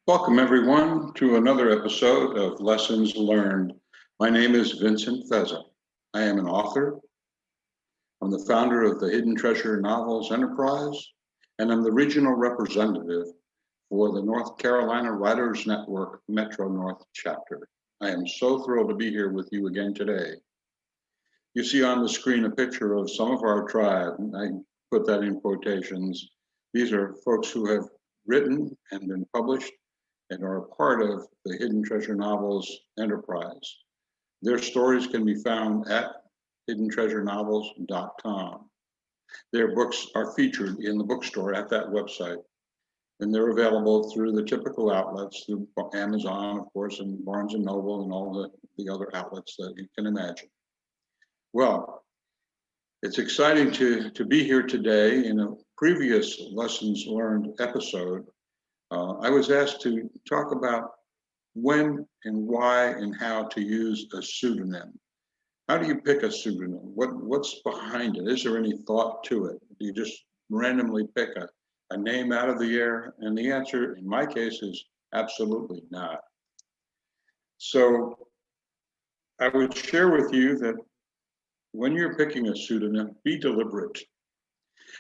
Welcome, everyone, to another episode of Lessons Learned. My name is Vincent Vezza. I am an author. I'm the founder of the Hidden Treasure Novels Enterprise, and I'm the regional representative for the North Carolina Writers Network Metro North chapter. I am so thrilled to be here with you again today. You see on the screen a picture of some of our tribe. I put that in quotations. These are folks who have written and been published and are a part of the Hidden Treasure Novels Enterprise. Their stories can be found at hiddentreasurenovels.com. Their books are featured in the bookstore at that website, and they're available through the typical outlets, through Amazon, of course, and Barnes & Noble, and all the other outlets that you can imagine. Well, it's exciting to be here today. In a previous Lessons Learned episode, I was asked to talk about when and why and how to use a pseudonym. How do you pick a pseudonym? What's behind it? Is there any thought to it? Do you just randomly pick a name out of the air? And the answer, in my case, is absolutely not. So I would share with you that when you're picking a pseudonym, be deliberate.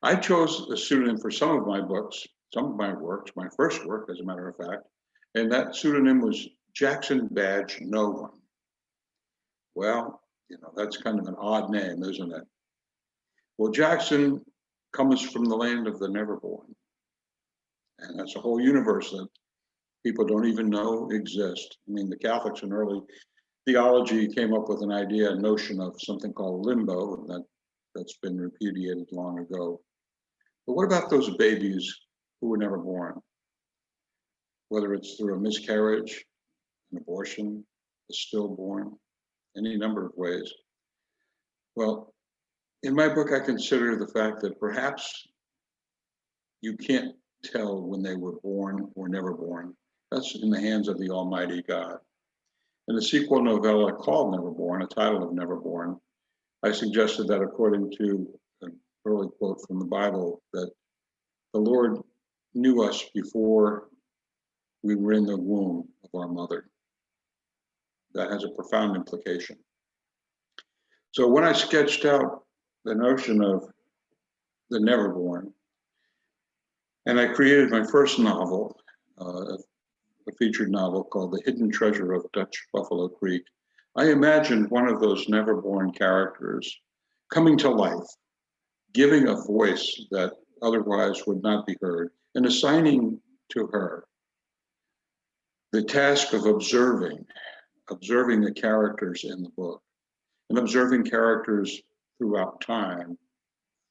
I chose a pseudonym for some of my books, some of my works, my first work, as a matter of fact, and that pseudonym was Jackson Badge No One. Well, that's kind of an odd name, isn't it? Well, Jackson comes from the land of the neverborn, and that's a whole universe that people don't even know exist. I mean, the Catholics in early theology came up with an idea, a notion of something called limbo, and that's been repudiated long ago. But what about those babies who were never born? Whether it's through a miscarriage, an abortion, a stillborn, any number of ways. Well, in my book, I consider the fact that perhaps you can't tell when they were born or never born. That's in the hands of the Almighty God. In the sequel novella called Neverborn, a title of Neverborn, I suggested that according to an early quote from the Bible, that the Lord knew us before we were in the womb of our mother. That has a profound implication. So when I sketched out the notion of the neverborn, and I created my first novel, a featured novel called The Hidden Treasure of Dutch Buffalo Creek, I imagined one of those neverborn characters coming to life, giving a voice that otherwise would not be heard, and assigning to her the task of observing the characters in the book, and observing characters throughout time,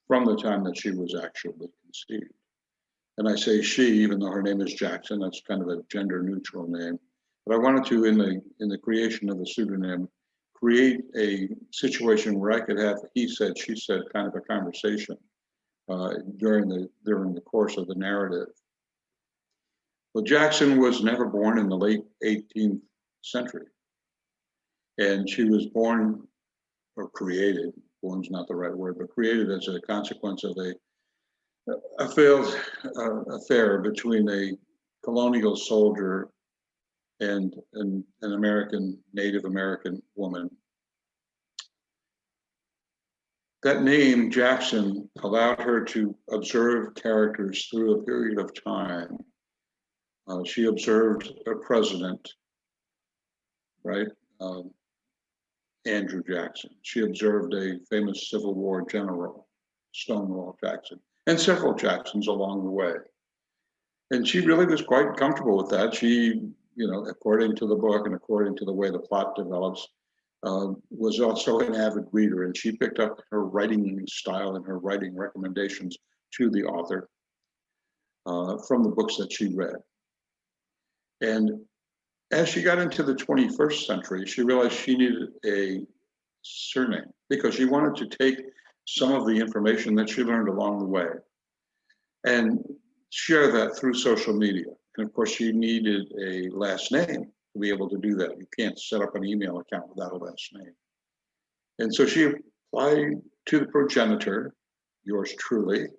from the time that she was actually conceived. And I say she, even though her name is Jackson, that's kind of a gender neutral name. But I wanted to, in the creation of the pseudonym, create a situation where I could have he said, she said kind of a conversation during the course of the narrative. Well, Jackson was never born in the late 18th century. And she was born, or created, born's not the right word, but created as a consequence of a failed affair between a colonial soldier and an Native American woman. That name, Jackson, allowed her to observe characters through a period of time. She observed a president, right? Andrew Jackson. She observed a famous Civil War general, Stonewall Jackson, and several Jacksons along the way. And she really was quite comfortable with that. She, according to the book and according to the way the plot develops, was also an avid reader, and she picked up her writing style and her writing recommendations to the author from the books that she read. And as she got into the 21st century, she realized she needed a surname because she wanted to take some of the information that she learned along the way and share that through social media. And of course, she needed a last name to be able to do that. You can't set up an email account without a last name. And so she applied to the progenitor, yours truly,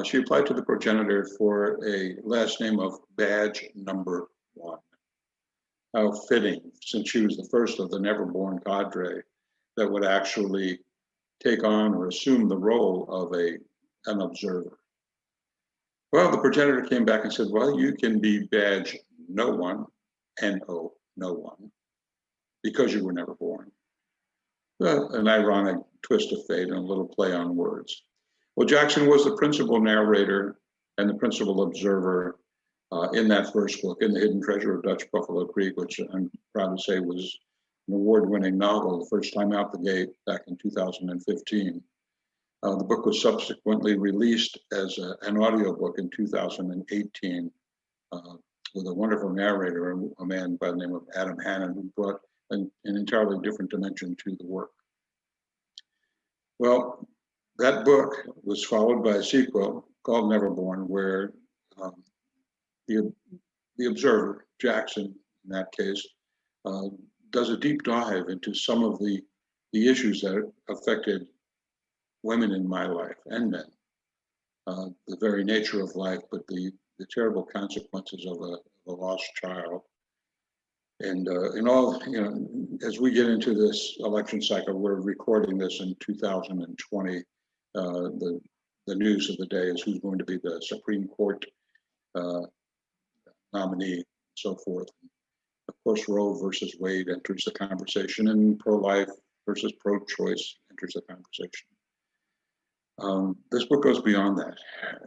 She applied to the progenitor for a last name of badge number 1. How fitting, since she was the first of the never-born cadre that would actually take on or assume the role of an observer. Well, the progenitor came back and said, well, you can be badge no one, N-O, no one, because you were never born. Well, an ironic twist of fate and a little play on words. Well, Jackson was the principal narrator and the principal observer in that first book, in The Hidden Treasure of Dutch Buffalo Creek, which I'm proud to say was an award-winning novel the first time out the gate back in 2015. The book was subsequently released as an audiobook in 2018 with a wonderful narrator, a man by the name of Adam Hannon, who brought an entirely different dimension to the work. Well, that book was followed by a sequel called Neverborn, where the observer, Jackson, in that case, does a deep dive into some of the issues that affected women in my life and men. The very nature of life, but the terrible consequences of a lost child. And in all, as we get into this election cycle, we're recording this in 2020. The news of the day is who's going to be the Supreme Court nominee, and so forth. Of course, Roe versus Wade enters the conversation, and pro-life versus pro-choice enters the conversation. This book goes beyond that.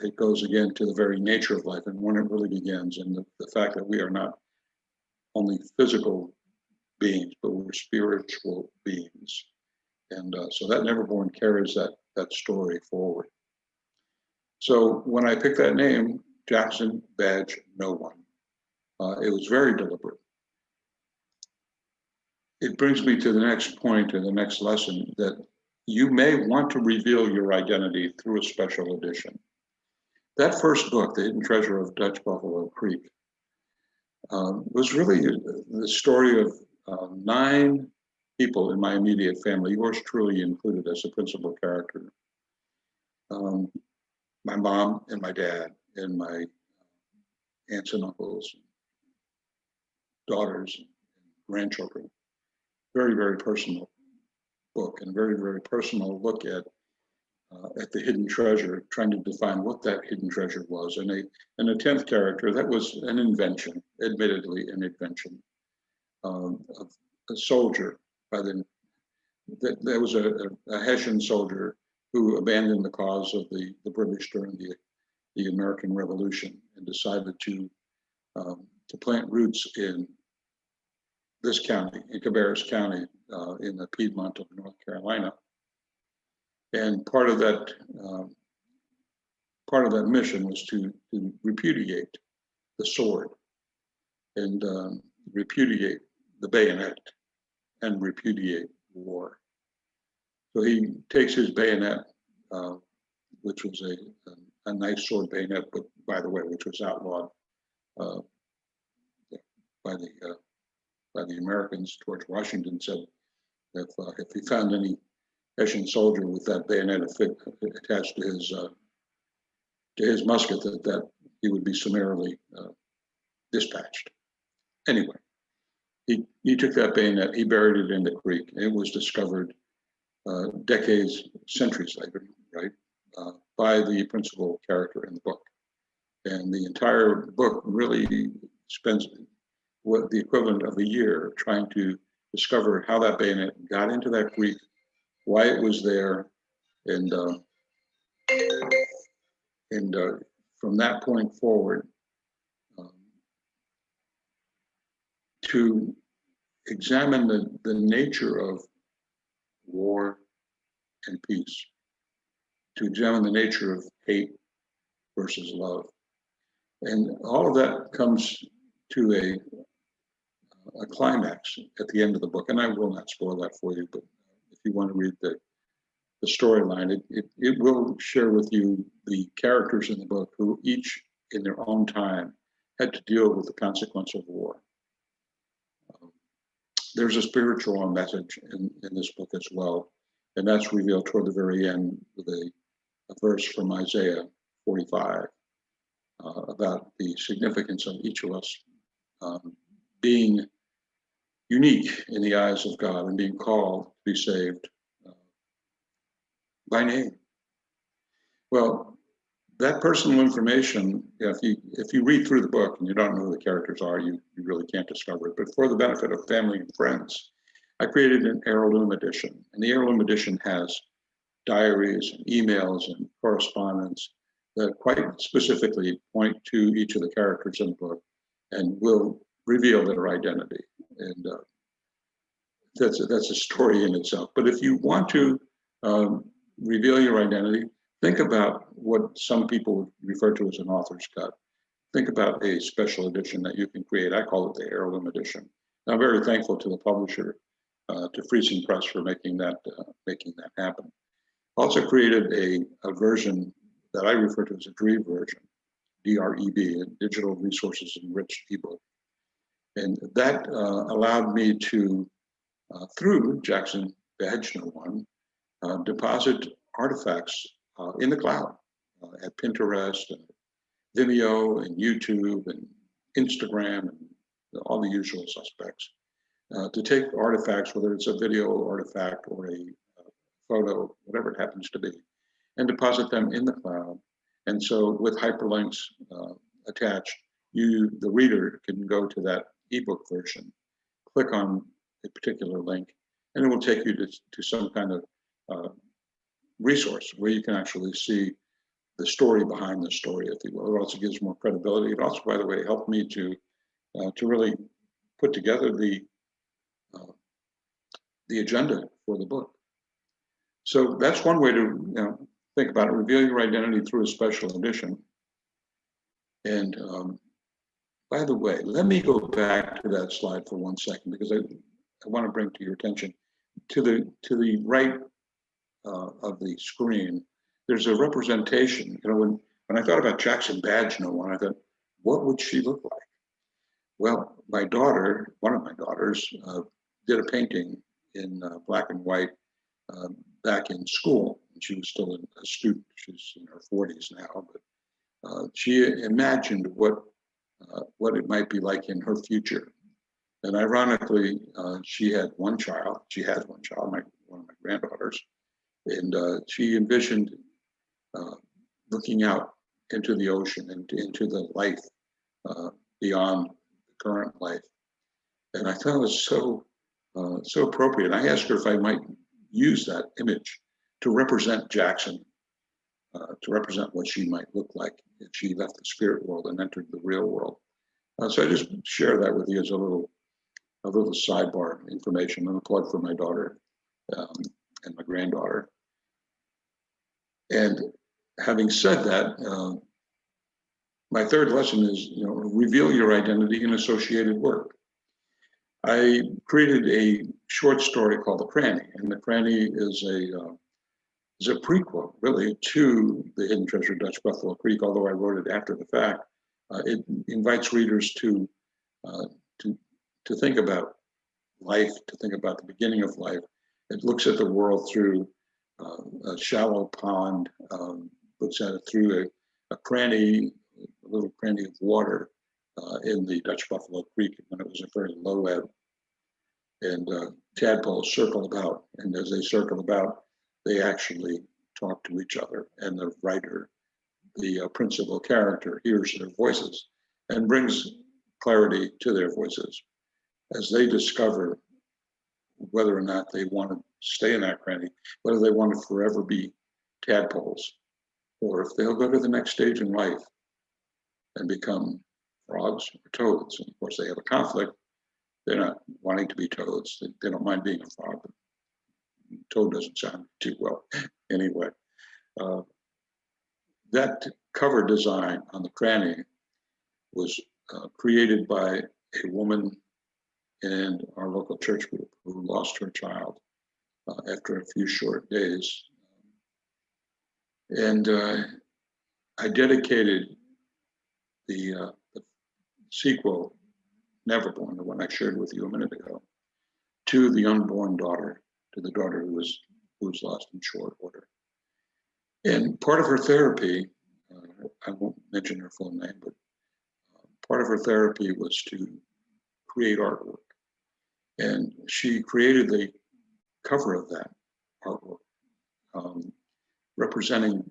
It goes again to the very nature of life and when it really begins, and the fact that we are not only physical beings, but we're spiritual beings. And so that Neverborn carries that story forward. So when I picked that name, Jackson Badge No One, it was very deliberate. It brings me to the next point or the next lesson, that you may want to reveal your identity through a special edition. That first book, The Hidden Treasure of Dutch Buffalo Creek, was really the story of 9 people in my immediate family, yours truly included as a principal character. My mom and my dad and my aunts and uncles, daughters, and grandchildren. Very, very personal book, and very, very personal look at the hidden treasure, trying to define what that hidden treasure was. And a 10th character, that was an invention, admittedly an invention, of a soldier there was a Hessian soldier who abandoned the cause of the British during the American Revolution and decided to plant roots in this county, in Cabarrus County, in the Piedmont of North Carolina. And part of that mission was to repudiate the sword and repudiate the bayonet and repudiate war. So he takes his bayonet, which was a nice sword bayonet, but by the way, which was outlawed by the Americans. George Washington said if he found any Hessian soldier with that bayonet attached to his musket, that he would be summarily dispatched. Anyway, he took that bayonet, he buried it in the creek. It was discovered decades, centuries later, right, by the principal character in the book. And the entire book really spends what the equivalent of a year trying to discover how that bayonet got into that creek, why it was there, and from that point forward, to examine the nature of war and peace, to examine the nature of hate versus love. And all of that comes to a climax at the end of the book. And I will not spoil that for you, but if you want to read the storyline, it will share with you the characters in the book who each in their own time had to deal with the consequence of war. There's a spiritual message in this book as well, and that's revealed toward the very end with a verse from Isaiah 45, about the significance of each of us being unique in the eyes of God and being called to be saved by name. Well, that personal information, if you read through the book and you don't know who the characters are, you really can't discover it. But for the benefit of family and friends, I created an heirloom edition. And the heirloom edition has diaries and emails and correspondence that quite specifically point to each of the characters in the book and will reveal their identity. And that's a story in itself. But if you want to reveal your identity, think about what some people refer to as an author's cut. Think about a special edition that you can create. I call it the heirloom edition. And I'm very thankful to the publisher, to Friesen Press, for making that happen. Also created a version that I refer to as a DREB version, D-R-E-B, a digital resources enriched ebook. And that allowed me to, through Jackson Badge No. 1, deposit artifacts in the cloud at Pinterest and Vimeo and YouTube and Instagram and all the usual suspects, to take artifacts, whether it's a video artifact or a photo, whatever it happens to be, and deposit them in the cloud. And so with hyperlinks attached, the reader can go to that ebook version, click on a particular link, and it will take you to some kind of resource where you can actually see the story behind the story, if you will. It also gives more credibility. It also, by the way, helped me to really put together the agenda for the book. So that's one way to think about it. Reveal your identity through a special edition. And by the way, let me go back to that slide for 1 second, because I want to bring to your attention to the right of the screen. There's a representation. When I thought about Jackson Badge No. 1, I thought, what would she look like? Well, my daughter, one of my daughters, did a painting in black and white back in school. She was still a student. She's in her 40s now, but she imagined what it might be like in her future. And ironically, she had one child. She has one child, one of my granddaughters, and she envisioned looking out into the ocean and into the life beyond the current life. And I thought it was so appropriate. I asked her if I might use that image to represent Jackson, to represent what she might look like if she left the spirit world and entered the real world. So I just share that with you as a little sidebar information and a plug for my daughter and my granddaughter. And having said that, my third lesson is, reveal your identity in associated work. I created a short story called The Cranny, and The Cranny is a prequel, really, to The Hidden Treasure Dutch Buffalo Creek, although I wrote it after the fact. It invites readers to think about life, to think about the beginning of life. It looks at the world through a shallow pond, looks at it through a cranny, a little cranny of water in the Dutch Buffalo Creek when it was a very low ebb. And tadpoles circle about, and as they circle about, they actually talk to each other. And the writer, the principal character, hears their voices and brings clarity to their voices as they discover whether or not they want to stay in that cranny, whether they want to forever be tadpoles, or if they'll go to the next stage in life and become frogs or toads. And of course, they have a conflict. They're not wanting to be toads. They don't mind being a frog, but toad doesn't sound too well. Anyway, that cover design on the cranny was created by a woman in our local church group who lost her child after a few short days. And I dedicated the sequel, Neverborn, the one I shared with you a minute ago, to the unborn daughter, to the daughter who was lost in short order. And part of her therapy I won't mention her full name, but part of her therapy was to create artwork. And she created the cover of that artwork, representing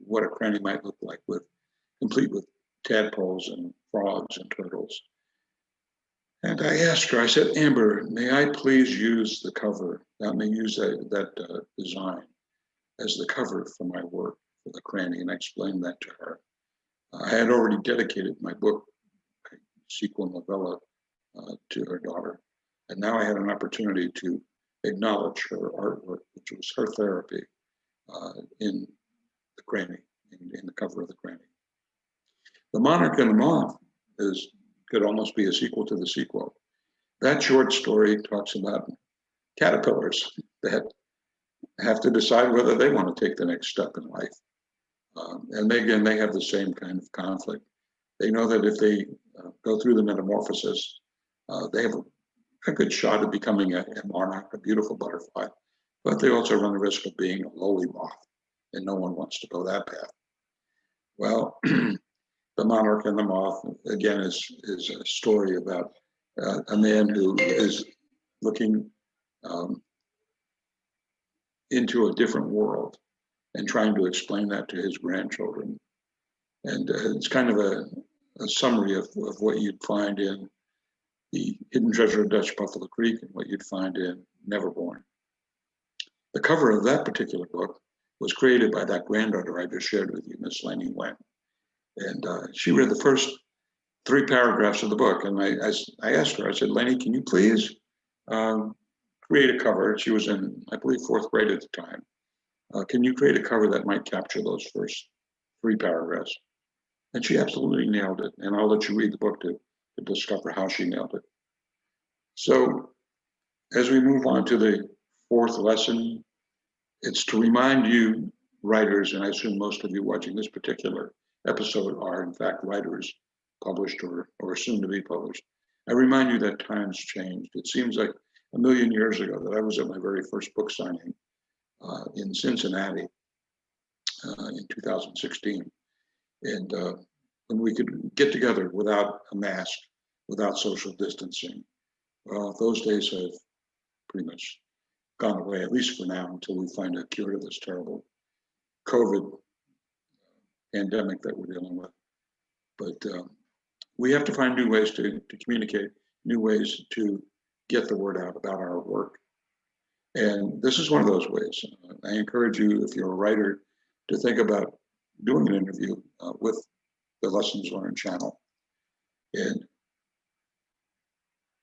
what a cranny might look like, complete with tadpoles and frogs and turtles. And I asked her, I said, Amber, may I please use the cover? I may use that design as the cover for my work for the cranny, and I explained that to her. I had already dedicated my book, sequel novella, to her daughter, and now I had an opportunity to acknowledge her artwork, which was her therapy, in the cranny, in the cover of the cranny. The Monarch and the Moth could almost be a sequel to the sequel. That short story talks about caterpillars that have to decide whether they want to take the next step in life. And they have the same kind of conflict. They know that if they go through the metamorphosis, they have a good shot at becoming a monarch, a beautiful butterfly, but they also run the risk of being a lowly moth, and no one wants to go that path. Well, The Monarch and the Moth, again, is a story about a man who is looking into a different world and trying to explain that to his grandchildren. And it's kind of a summary of what you'd find in The Hidden Treasure of Dutch Buffalo Creek and what you'd find in Neverborn. The cover of that particular book was created by that granddaughter I just shared with you, Miss Laney Wen. And she read the first 3 paragraphs of the book. And I asked her, I said, Laney, can you please create a cover? She was in, I believe, 4th grade at the time. Can you create a cover that might capture those first 3 paragraphs? And she absolutely nailed it. And I'll let you read the book to discover how she nailed it. So as we move on to the 4th lesson, it's to remind you writers, and I assume most of you watching this particular episode are in fact writers, published or soon to be published. I remind you that times changed. It seems like a million years ago that I was at my very first book signing in Cincinnati in 2016. And when we could get together without a mask, without social distancing, well, those days have pretty much gone away, at least for now, until we find a cure to this terrible COVID pandemic that we're dealing with. But we have to find new ways to communicate, new ways to get the word out about our work. And this is one of those ways. I encourage you, if you're a writer, to think about doing an interview with the Lessons Learned channel and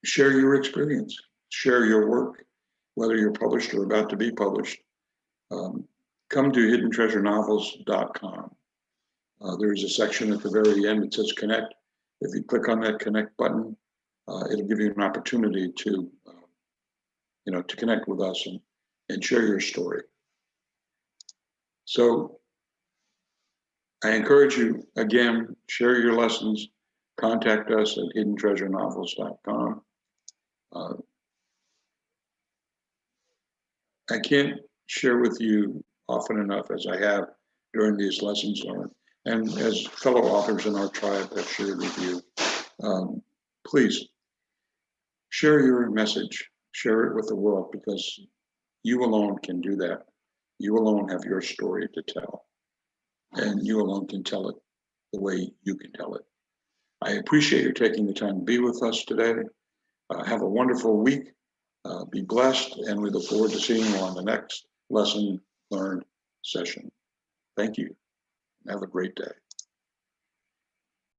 share your experience, share your work, whether you're published or about to be published. Come to hiddentreasurenovels.com. There's a section at the very end that says connect. If you click on that connect button, it'll give you an opportunity to connect with us and share your story. So I encourage you, again, share your lessons, contact us at hiddentreasurenovels.com. I can't share with you often enough as I have during these lessons learned, and as fellow authors in our tribe have shared with you, please share your message, share it with the world, because you alone can do that. You alone have your story to tell, and you alone can tell it the way you can tell it. I appreciate you taking the time to be with us today. Have a wonderful week. Be blessed, and we look forward to seeing you on the next Lesson Learned session. Thank you. Have a great day.